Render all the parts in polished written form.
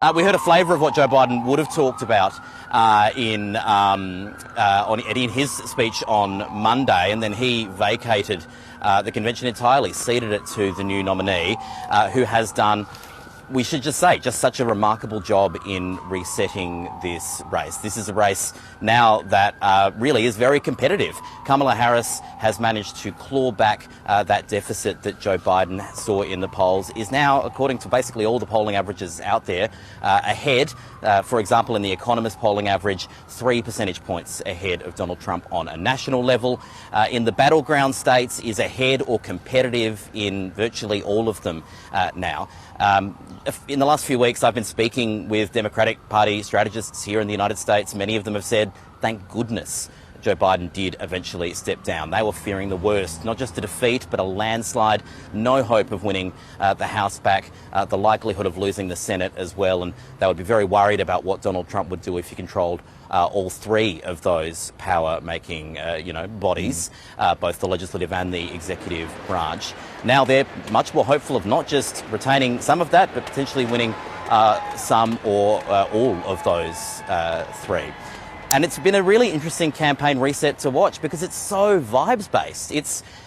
We heard a flavour of what Joe Biden would have talked about in his speech on Monday, and then he vacated the convention entirely, ceded it to the new nominee, who has done, we should just say, just such a remarkable job in resetting this race. This is a race now that really is very competitive. Kamala Harris has managed to claw back that deficit that Joe Biden saw in the polls, is now, according to basically all the polling averages out there, ahead. For example, in the Economist polling average, 3 percentage points ahead of Donald Trump on a national level. In the battleground states, is ahead or competitive in virtually all of them now. In the last few weeks, I've been speaking with Democratic Party strategists here in the United States. Many of them have said, thank goodness Joe Biden did eventually step down. They were fearing the worst, not just a defeat, but a landslide, no hope of winning the House back, the likelihood of losing the Senate as well. And they would be very worried about what Donald Trump would do if he controlled all three of those power-making, bodies, both the legislative and the executive branch. Now they're much more hopeful of not just retaining some of that, but potentially winning some or all of those three. And it's been a really interesting campaign reset to watch because it's so vibes-based.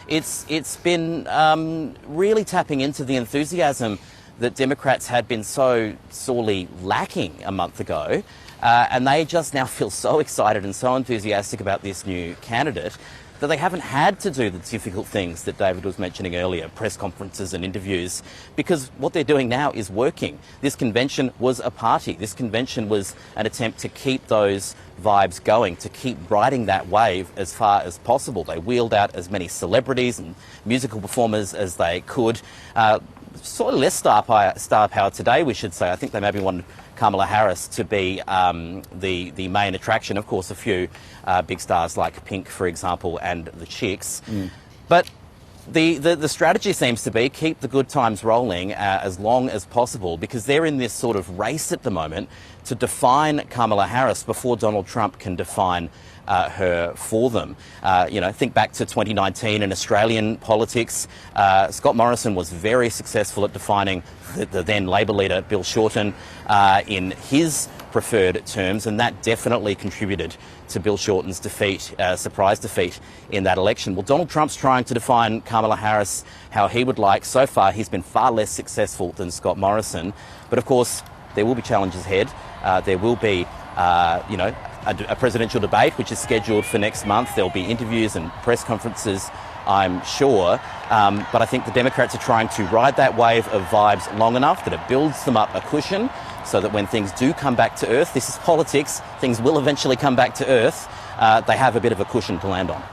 It's been really tapping into the enthusiasm that Democrats had been so sorely lacking a month ago. And they just now feel so excited and so enthusiastic about this new candidate that they haven't had to do the difficult things that David was mentioning earlier, press conferences and interviews, because what they're doing now is working. This convention was a party. This convention was an attempt to keep those vibes going, to keep riding that wave as far as possible. They wheeled out as many celebrities and musical performers as they could. Sort of less star power today, we should say. I think they maybe wanted Kamala Harris to be the main attraction. Of course, a few big stars like Pink, for example, and the Chicks. But the strategy seems to be keep the good times rolling as long as possible, because they're in this sort of race at the moment to define Kamala Harris before Donald Trump can define her for them. Think back to 2019 in Australian politics. Scott Morrison was very successful at defining the then Labor leader, Bill Shorten, in his preferred terms, and that definitely contributed to Bill Shorten's defeat, surprise defeat in that election. Well, Donald Trump's trying to define Kamala Harris how he would like. So far, he's been far less successful than Scott Morrison. But of course, there will be challenges ahead. There will be, a presidential debate, which is scheduled for next month. There'll be interviews and press conferences, I'm sure. But I think the Democrats are trying to ride that wave of vibes long enough that it builds them up a cushion so that when things do come back to earth, this is politics, things will eventually come back to earth, they have a bit of a cushion to land on.